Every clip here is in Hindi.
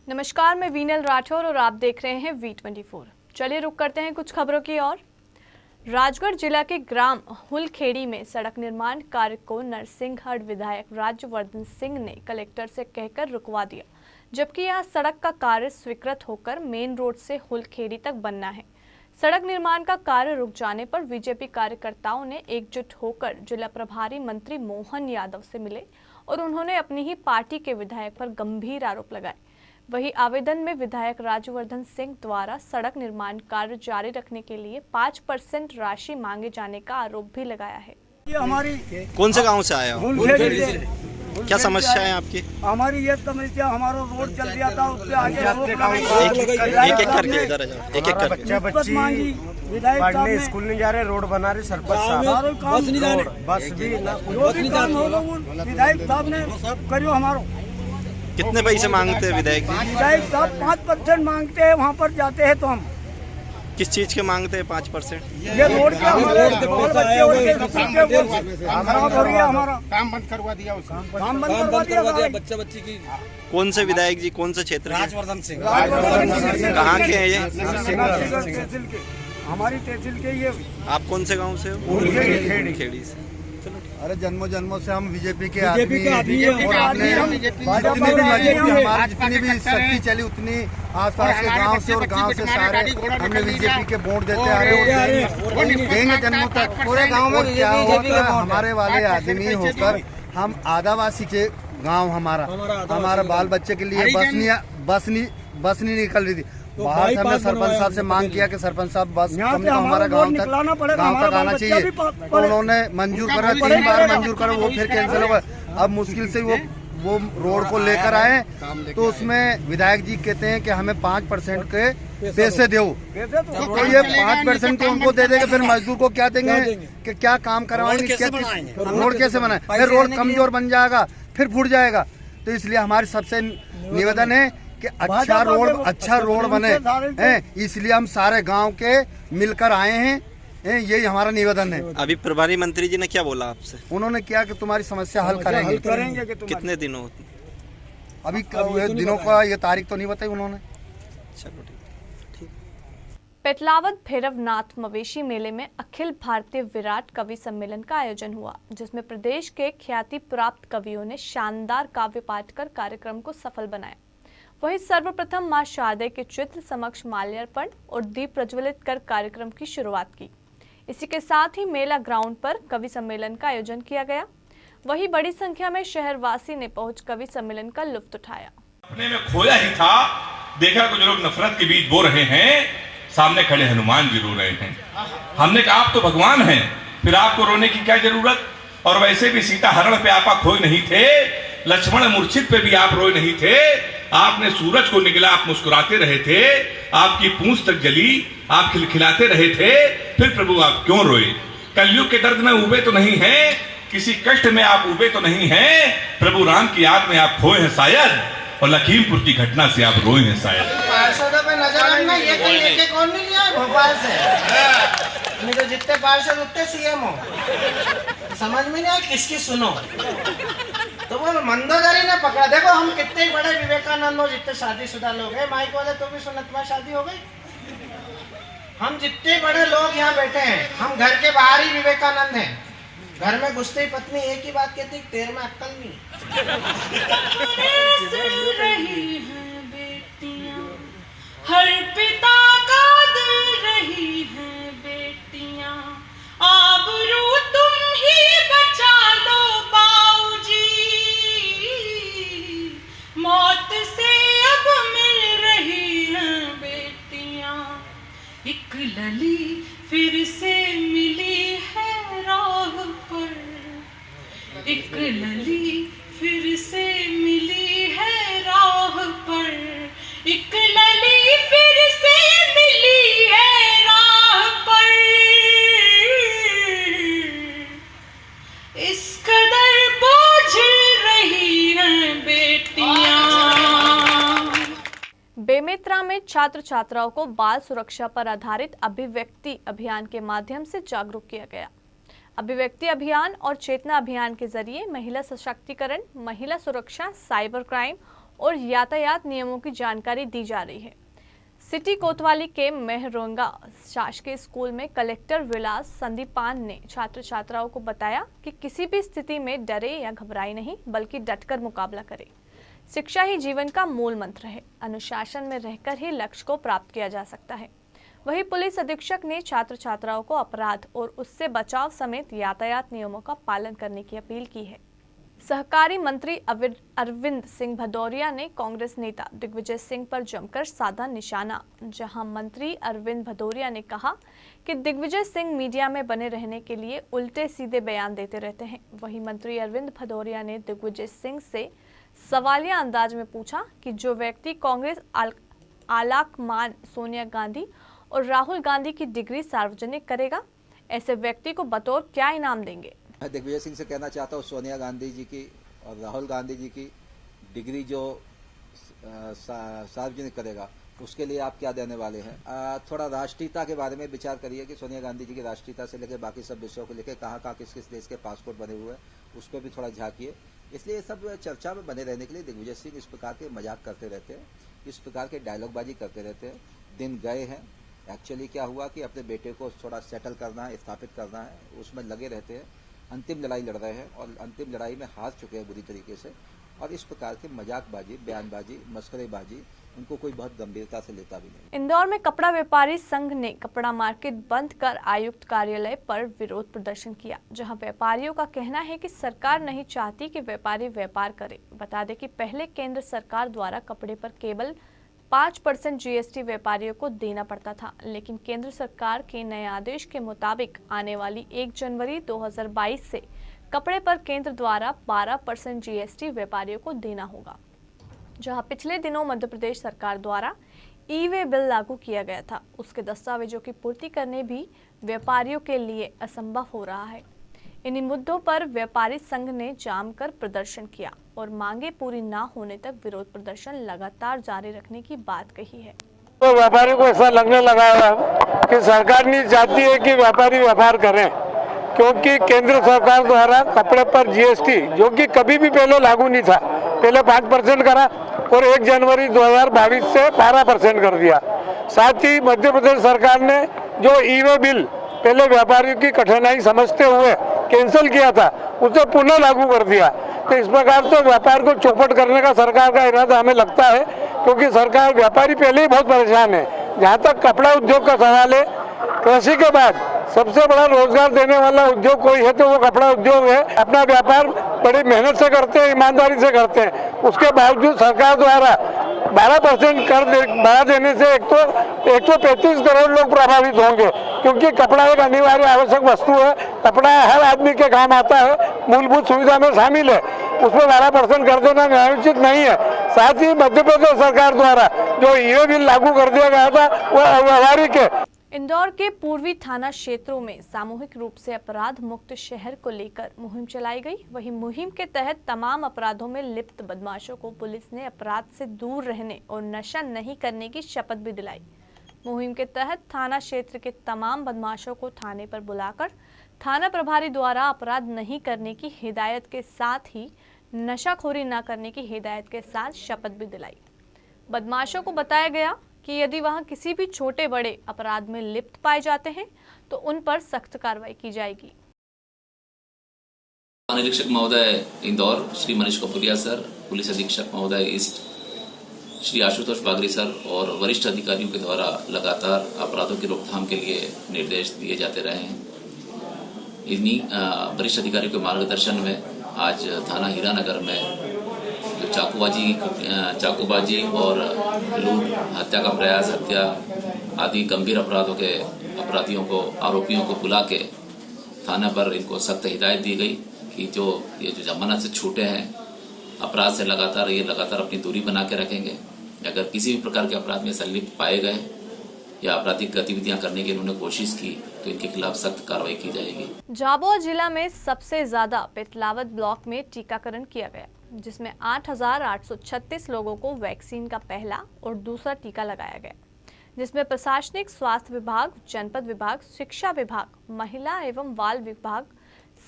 नमस्कार, मैं वीनल राठौर और आप देख रहे हैं V24। चलिए रुक करते हैं कुछ खबरों की ओर। राजगढ़ जिला के ग्राम हुलखेड़ी में सड़क निर्माण कार्य को नरसिंहगढ़ विधायक राज्यवर्धन सिंह ने कलेक्टर से कहकर रुकवा दिया, जबकि यह सड़क का कार्य स्वीकृत होकर मेन रोड से हुलखेड़ी तक बनना है। सड़क निर्माण का कार्य रुक जाने पर बीजेपी कार्यकर्ताओं ने एकजुट होकर जिला प्रभारी मंत्री मोहन यादव से मिले और उन्होंने अपनी ही पार्टी के विधायक पर गंभीर आरोप लगाए। वही आवेदन में विधायक राज्यवर्धन सिंह द्वारा सड़क निर्माण कार्य जारी रखने के लिए 5% राशि मांगे जाने का आरोप भी लगाया है। ये हमारी कौन से गांव से आया हो? क्या समस्या है आपकी? हमारी ये समस्या, हमारा रोड चल रहा था, उस पे आगे एक एक करके इधर आ जाओ, एक एक करके। बच्चा बच्ची पढ़ने स्कूल नहीं जा रहे, रोड बना रहे सरपंच साहब, बस नहीं जा रहे, बस भी ना जो भी काम हो विधायक साहब ने करियो। हमारो कितने पैसे मांगते हैं विधायक जी? विधायक साहब 5% मांगते हैं। वहाँ पर जाते हैं तो हम किस चीज के मांगते हैं 5%? ये रोड के हमारे खराब हो रही है, हमारा काम बंद करवा दिया, काम बंद करवा दिया। बच्चा बच्ची की कौन से विधायक जी, कौन से क्षेत्र के? राजवर्धन सिंह। कहाँ के हैं ये? तहसील के, हमारी तहसील के। ये आप कौन से गांव से हो? खेड़ी से। अरे जन्मों जन्मों से हम बीजेपी के आदमी हैं और आपने जितनी भी मजबूती हमारी जितनी भी शक्ति चली उतनी आसपास के गांव से और गांव से सारे हमने बीजेपी के वोट देते आ रहे और देंगे जन्मों तक पूरे गांव में। क्या होता है, हमारे वाले आदमी होकर हम आदिवासी के गांव, हमारा बाल बच्चे के लिए बस नहीं निकल रही थी। बाहर से हमने सरपंच साहब से मांग किया कि सरपंच साहब बस कम से कम हमारा गांव तक आना चाहिए, तो उन्होंने मंजूर करा, 3 बार मंजूर करा, वो फिर कैंसिल हो गया। अब मुश्किल से वो रोड को लेकर आए तो उसमें विधायक जी कहते हैं कि हमें 5% के पैसे दो, तो ये 5% तो उनको दे देंगे, फिर मजदूर को क्या देंगे कि क्या काम करवाएंगे, रोड कैसे बनाए? रोड कमजोर बन जाएगा, फिर फूट जाएगा। तो इसलिए हमारी सबसे निवेदन है कि अच्छा रोड बने, इसलिए हम सारे गांव के मिलकर आए हैं। यही हमारा निवेदन है। अभी प्रभारी मंत्री जी ने क्या बोला आपसे? उन्होंने क्या कि तुम्हारी समस्या हल करेंगे। कितने दिनों? अभी दिनों का ये तारीख तो नहीं बताई उन्होंने। चलो ठीक। पेटलावद भैरवनाथ मवेशी मेले में अखिल भारतीय विराट कवि सम्मेलन का आयोजन हुआ, जिसमें प्रदेश के ख्याति प्राप्त कवियों ने शानदार काव्य पाठ कर कार्यक्रम को सफल बनाया। वहीं सर्वप्रथम मां शारदे के चित्र समक्ष माल्यार्पण और दीप प्रज्वलित कर कार्यक्रम की शुरुआत की। इसी के साथ ही मेला ग्राउंड पर कवि सम्मेलन का आयोजन किया गया। वहीं बड़ी संख्या में शहरवासी ने पहुंच कवि सम्मेलन का लुत्फ उठाया। अपने में खोया ही था, देखा कुछ लोग नफरत के बीच बो रहे हैं, सामने खड़े हनुमान जी रो रहे हैं। हमने कहा आप तो भगवान हैं, फिर आपको रोने की क्या जरूरत? और वैसे भी सीता हरण पे आप खोए नहीं थे, लक्ष्मण मूर्छित पे भी आप रोए नहीं थे। आपने सूरज को निगला, आप मुस्कुराते रहे थे, आपकी पूंछ तक जली, आप खिलखिलाते रहे थे, फिर प्रभु आप क्यों रोए? कलयुग के दर्द में उबे तो नहीं हैं, किसी कष्ट में आप उबे तो नहीं हैं, प्रभु राम की याद में आप खोए हैं शायद, और लखीमपुर की घटना से आप रोए हैं शायद। पार्षदों पे नजर रखना, ये कोई एक कौन नहीं लिया भोपाल से, नहीं तो जितने पार्षद उतने सीएम हो। समझ में नहीं आया किसकी सुनो, तो वो मंदोदरी ने पकड़ा। देखो हम कितने बड़े विवेकानंद हो, जितने शादीशुदा लोग हैं, माइक वाले तो भी सुना तुम्हारी शादी हो गई। हम जितने बड़े लोग यहाँ बैठे हैं, हम घर के बाहर ही विवेकानंद हैं। घर में घुसते ही पत्नी एक ही बात कहती, तेरे में अक्ल नहीं। हर पिता का दिल रही है बेटियां, आबरू तुम ही बचा लो बाऊजी, मौत से अब मिल रही हैं बेटियां। एक लली फिर से मिली है राह पर, एक लली फिर से मिली है राह पर, एक लली फिर से मिली है राह पर। इस कदर बोझ रही हैं बेटियां। बेमेतरा में छात्र छात्राओं को बाल सुरक्षा पर आधारित अभिव्यक्ति अभियान के माध्यम से जागरूक किया गया। अभिव्यक्ति अभियान और चेतना अभियान के जरिए महिला सशक्तिकरण, महिला सुरक्षा, साइबर क्राइम, और यातायात नियमों की जानकारी दी जा रही है। सिटी कोतवाली के मेहरोंगा शासकीय स्कूल में कलेक्टर विलास संदीपान ने छात्र छात्राओं को बताया कि किसी भी स्थिति में डरे या घबराए नहीं, बल्कि डटकर मुकाबला करें। शिक्षा ही जीवन का मूल मंत्र है। अनुशासन में रहकर ही लक्ष्य को प्राप्त किया जा सकता है। वहीं पुलिस अधीक्षक ने छात्र छात्राओं को अपराध और उससे बचाव समेत यातायात नियमों का पालन करने की अपील की है। सहकारी मंत्री अरविंद सिंह भदौरिया ने कांग्रेस नेता दिग्विजय सिंह पर जमकर साधा निशाना, जहां मंत्री अरविंद भदौरिया ने कहा कि दिग्विजय सिंह मीडिया में बने रहने के लिए उल्टे सीधे बयान देते रहते हैं। वहीं मंत्री अरविंद भदौरिया ने दिग्विजय सिंह से सवालिया अंदाज में पूछा कि जो व्यक्ति कांग्रेस आलाकमान सोनिया गांधी और राहुल गांधी की डिग्री सार्वजनिक करेगा, ऐसे व्यक्ति को बतौर क्या इनाम देंगे। मैं दिग्विजय सिंह से कहना चाहता हूँ, सोनिया गांधी जी की और राहुल गांधी जी की डिग्री जो सार्वजनिक करेगा, उसके लिए आप क्या देने वाले हैं। थोड़ा राष्ट्रीयता के बारे में विचार करिए कि सोनिया गांधी जी की राष्ट्रीयता से लेकर बाकी सब विषयों को लेकर कहाँ कहाँ किस किस देश के पासपोर्ट बने हुए हैं, उस पर भी थोड़ा झांकिए। इसलिए सब चर्चा में बने रहने के लिए दिग्विजय सिंह इस प्रकार के मजाक करते रहते हैं, इस प्रकार के डायलॉगबाजी करते रहते हैं। दिन गए हैं। एक्चुअली क्या हुआ कि अपने बेटे को थोड़ा सेटल करना है, स्थापित करना है, उसमें लगे रहते हैं। अंतिम लड़ाई लड़ रहे हैं और अंतिम लड़ाई में हार चुके हैं बुरी तरीके से। और इस प्रकार की मजाकबाजी, बयानबाजी, मस्करेबाजी उनको कोई बहुत गंभीरता से लेता भी नहीं। इंदौर में कपड़ा व्यापारी संघ ने कपड़ा मार्केट बंद कर आयुक्त कार्यालय पर विरोध प्रदर्शन किया, जहां व्यापारियों का कहना है कि सरकार नहीं चाहती कि व्यापारी व्यापार करे। बता दें कि पहले केंद्र सरकार द्वारा कपड़े पर केवल 5% GST व्यापारियों को देना पड़ता था, लेकिन केंद्र सरकार के नए आदेश के मुताबिक आने वाली 1 जनवरी 2022 से कपड़े पर केंद्र द्वारा 12% GST व्यापारियों को देना होगा। जहां पिछले दिनों मध्य प्रदेश सरकार द्वारा ई-वे बिल लागू किया गया था, उसके दस्तावेजों की पूर्ति करने भी व्यापारियों के लिए असंभव हो रहा है। इन्हीं मुद्दों पर व्यापारी संघ ने जमकर प्रदर्शन किया और मांगे पूरी न होने तक विरोध प्रदर्शन लगातार जारी रखने की बात कही है। तो व्यापारी को ऐसा लगने लगा है कि सरकार नहीं चाहती है कि व्यापारी व्यापार करें, क्योंकि केंद्र सरकार द्वारा कपड़े पर GST, जो कि कभी भी पहले लागू नहीं था, पहले 5% करा और 1 जनवरी 2022 से 12% कर दिया। साथ ही मध्य प्रदेश सरकार ने जो ई-वे बिल पहले व्यापारियों की कठिनाई समझते हुए कैंसिल किया था, उसे पुनः लागू कर दिया। तो इस प्रकार से व्यापार को चौपट करने का सरकार का इरादा हमें लगता है, क्योंकि सरकार व्यापारी पहले ही बहुत परेशान है। जहाँ तक कपड़ा उद्योग का सवाल है, कृषि के बाद सबसे बड़ा रोजगार देने वाला उद्योग कोई है तो वो कपड़ा उद्योग है। अपना व्यापार बड़ी मेहनत से करते हैं, ईमानदारी से करते हैं। उसके बावजूद सरकार द्वारा 12% कर बढ़ा देने से एक तो 135 करोड़ लोग प्रभावित होंगे, क्योंकि कपड़ा एक अनिवार्य आवश्यक वस्तु है। कपड़ा हर आदमी के काम आता है, मूलभूत सुविधा में शामिल है। उसमें 12% कर देना न्यायोचित नहीं है। साथ ही मध्य प्रदेश सरकार द्वारा जो ई-वे बिल लागू कर दिया गया था वो अव्यावहारिक है। इंदौर के पूर्वी थाना क्षेत्रों में सामूहिक रूप से अपराध मुक्त शहर को लेकर मुहिम चलाई गई। वहीं मुहिम के तहत तमाम अपराधों में लिप्त बदमाशों को पुलिस ने अपराध से दूर रहने और नशा नहीं करने की शपथ भी दिलाई। मुहिम के तहत थाना क्षेत्र के तमाम बदमाशों को थाने पर बुलाकर थाना प्रभारी द्वारा अपराध नहीं करने की हिदायत के साथ ही नशाखोरी न करने की हिदायत के साथ शपथ भी दिलाई। बदमाशों को बताया गया कि यदि वहां किसी भी छोटे बड़े अपराध में लिप्त पाए जाते हैं तो उन पर सख्त कार्रवाई की जाएगी। निरीक्षक महोदय इंदौर श्री मनीष कपुरिया सर, पुलिस अधीक्षक महोदय ईस्ट श्री आशुतोष बागरी सर और वरिष्ठ अधिकारियों के द्वारा लगातार अपराधों की रोकथाम के लिए निर्देश दिए जाते रहे हैं। इन्हीं वरिष्ठ अधिकारियों के मार्गदर्शन में आज थाना हीरानगर में जो चाकूबाजी और लूट, हत्या का प्रयास, हत्या आदि गंभीर अपराधों के अपराधियों को, आरोपियों को बुला के थाना पर इनको सख्त हिदायत दी गई कि ये जो जमानत से छूटे हैं, अपराध से लगातार अपनी दूरी बना के रखेंगे। अगर किसी भी प्रकार के अपराध में संलिप्त पाए गए या आपराधिक गतिविधियां करने की इन्होंने कोशिश की तो इनके खिलाफ सख्त कार्रवाई की जाएगी। झाबुआ जिला में सबसे ज्यादा पेटलावद ब्लॉक में टीकाकरण किया गया, जिसमें 8,836 लोगों को वैक्सीन का पहला और दूसरा टीका लगाया गया, जिसमें प्रशासनिक, स्वास्थ्य विभाग, जनपद विभाग, शिक्षा विभाग, महिला एवं बाल विभाग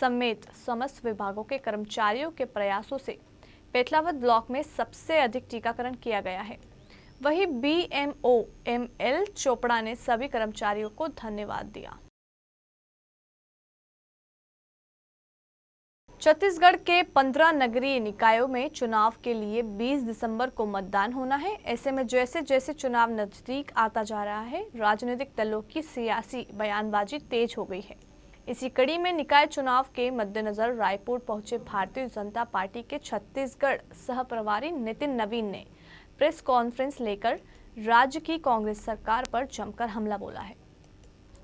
समेत समस्त विभागों के कर्मचारियों के प्रयासों से पेटलावद ब्लॉक में सबसे अधिक टीकाकरण किया गया है। वहीं BMO ML चोपड़ा ने सभी कर्मचारियों को धन्यवाद दिया। छत्तीसगढ़ के 15 नगरीय निकायों में चुनाव के लिए 20 दिसंबर को मतदान होना है। ऐसे में जैसे जैसे चुनाव नजदीक आता जा रहा है, राजनीतिक दलों की सियासी बयानबाजी तेज हो गई है। इसी कड़ी में निकाय चुनाव के मद्देनजर रायपुर पहुंचे भारतीय जनता पार्टी के छत्तीसगढ़ सह प्रभारी नितिन नवीन ने प्रेस कॉन्फ्रेंस लेकर राज्य की कांग्रेस सरकार पर जमकर हमला बोला है।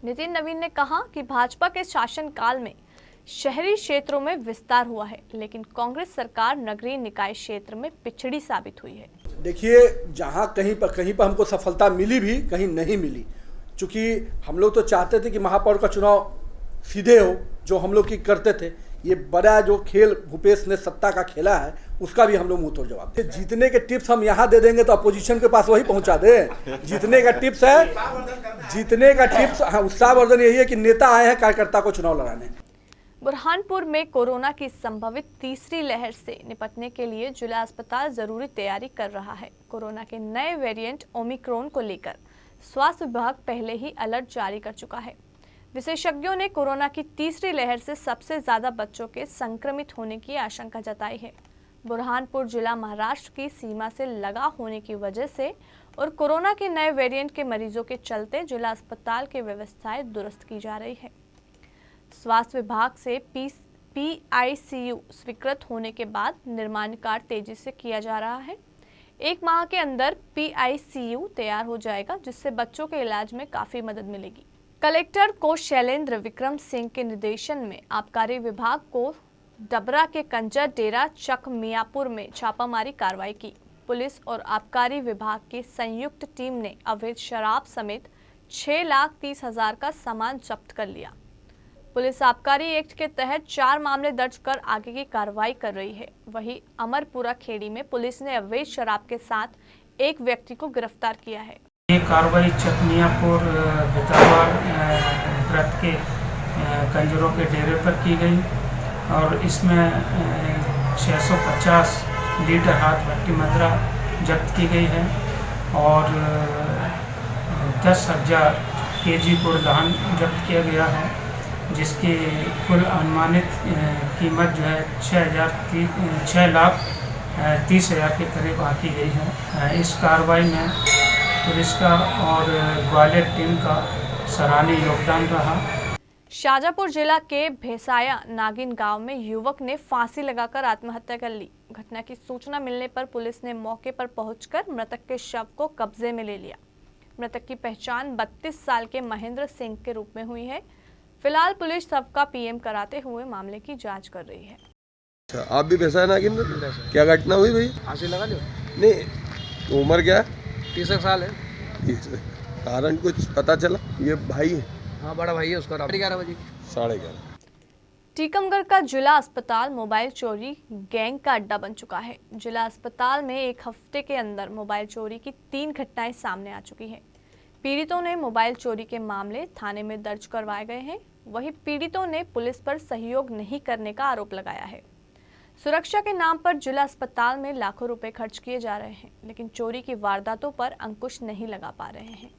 नितिन नवीन ने कहा कि भाजपा के शासनकाल में शहरी क्षेत्रों में विस्तार हुआ है, लेकिन कांग्रेस सरकार नगरीय निकाय क्षेत्र में पिछड़ी साबित हुई है। देखिए, जहां कहीं पर हमको सफलता मिली भी, कहीं नहीं मिली। चूंकि हम लोग तो चाहते थे कि महापौर का चुनाव सीधे हो, जो हम लोग की करते थे। ये बड़ा जो खेल भूपेश ने सत्ता का खेला है, उसका भी हम लोग मुंह तोड़ जवाब दे। जीतने के टिप्स हम यहाँ दे देंगे तो अपोजिशन के पास वही पहुंचा दे। जीतने का टिप्स है, जीतने का टिप्स उत्साहवर्धन यही है कि नेता आए हैं कार्यकर्ता को चुनाव लड़ाने। बुरहानपुर में कोरोना की संभावित तीसरी लहर से निपटने के लिए जिला अस्पताल जरूरी तैयारी कर रहा है। कोरोना के नए वेरिएंट ओमिक्रॉन को लेकर स्वास्थ्य विभाग पहले ही अलर्ट जारी कर चुका है। विशेषज्ञों ने कोरोना की तीसरी लहर से सबसे ज्यादा बच्चों के संक्रमित होने की आशंका जताई है। बुरहानपुर जिला महाराष्ट्र की सीमा से लगा होने की वजह से और कोरोना के नए वेरिएंट के मरीजों के चलते जिला अस्पताल की व्यवस्थाएं दुरुस्त की जा रही है। स्वास्थ्य विभाग से PICU स्वीकृत होने के बाद निर्माण कार्य तेजी से किया जा रहा है। 1 माह के अंदर PICU तैयार हो जाएगा, जिससे बच्चों के इलाज में काफी मदद मिलेगी। कलेक्टर को शैलेंद्र विक्रम सिंह के निर्देशन में आबकारी विभाग को डबरा के कंजर डेरा चक मियापुर में छापामारी कार्रवाई की। पुलिस और आबकारी विभाग की संयुक्त टीम ने अवैध शराब समेत 6,30,000 का सामान जब्त कर लिया। पुलिस आबकारी एक्ट के तहत 4 मामले दर्ज कर आगे की कार्रवाई कर रही है। वहीं अमरपुरा खेड़ी में पुलिस ने अवैध शराब के साथ एक व्यक्ति को गिरफ्तार किया है। ये कार्रवाई चकमियापुर भितरवाड़ व्रत के कंजरों के डेरे पर की गई और इसमें 650 लीटर हाथ भट्टी मदरा जब्त की गई है और 10,000 kg गुड़धान जब्त किया गया है, जिसकी कुल अनुमानित कीमत जो है 6,30,000 के करीब आकी गई है। इस कार्रवाई में पुलिस का और ग्वालियर टीम का सराहनीय योगदान रहा। शाजापुर जिला के भेसाया नागिन गांव में युवक ने फांसी लगाकर आत्महत्या कर ली। घटना की सूचना मिलने पर पुलिस ने मौके पर पहुंचकर मृतक के शव को कब्जे में ले लिया। मृतक की पहचान 32 साल के महेंद्र सिंह के रूप में हुई है। फिलहाल पुलिस शव का PM कराते हुए मामले की जांच कर रही है। अच्छा, आप भी भेसाया नागिन? क्या घटना हुई भाई? फांसी लगा लो। नहीं, उम्र क्या है? 30 साल है। कारण कुछ पता चला? ये भाई है? हाँ, बड़ा भाई है उसका। 11:30 बजे 11:30। टीकमगढ़ का जिला अस्पताल मोबाइल चोरी गैंग का अड्डा बन चुका है। जिला अस्पताल में एक हफ्ते के अंदर मोबाइल चोरी की 3 घटनाएं सामने आ चुकी हैं। पीड़ितों ने मोबाइल चोरी के मामले थाने में दर्ज करवाए गए हैं। वहीं पीड़ितों ने पुलिस पर सहयोग नहीं करने का आरोप लगाया है। सुरक्षा के नाम पर जिला अस्पताल में लाखों रुपए खर्च किए जा रहे हैं, लेकिन चोरी की वारदातों पर अंकुश नहीं लगा पा रहे हैं।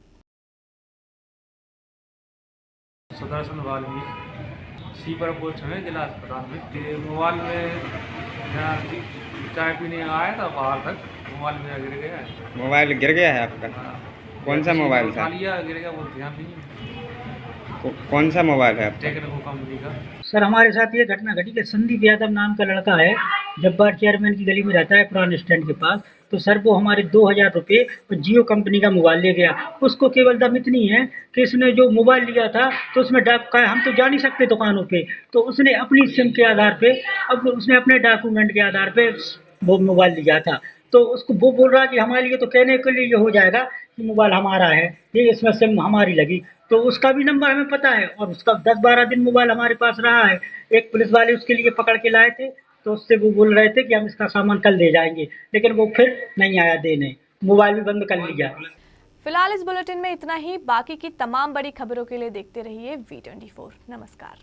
सुदर्शन वाल्मीकि सीपर पोस्ट है जिला अस्पताल में। मोबाइल में चाय पीने आया था, बाहर तक मोबाइल मेरा गिर गया है। मोबाइल गिर गया है आपका? कौन सा मोबाइल था? गिर गया, वो ध्यान नहीं। कौन सा मोबाइल है? टेक्नो कंपनी का। सर, हमारे साथ ये घटना घटी कि संदीप यादव नाम का लड़का है, जब्बार चेयरमैन की गली में रहता है, पुराने स्टैंड के पास। तो सर वो हमारे 2,000 रुपये और जियो कंपनी का मोबाइल ले गया। उसको केवल दम इतनी है कि उसने जो मोबाइल लिया था तो उसमें हम तो जा नहीं सकते दुकानों पे, तो उसने अपनी सिम के आधार पे, अब उसने अपने डॉक्यूमेंट के आधार पे वो मोबाइल लिया था। तो उसको वो बोल रहा है कि हमारे लिए तो कहने के लिए ये हो जाएगा कि मोबाइल हमारा है, ये इसमें सिम हमारी लगी। तो उसका भी नंबर हमें पता है और उसका 10-12 दिन मोबाइल हमारे पास रहा है। एक पुलिस वाले उसके लिए पकड़ के लाए थे, तो उससे वो बोल रहे थे कि हम इसका सामान कल दे जाएंगे, लेकिन वो फिर नहीं आया देने, मोबाइल भी बंद कर लिया। फिलहाल इस बुलेटिन में इतना ही। बाकी की तमाम बड़ी खबरों के लिए देखते रहिए V24। नमस्कार।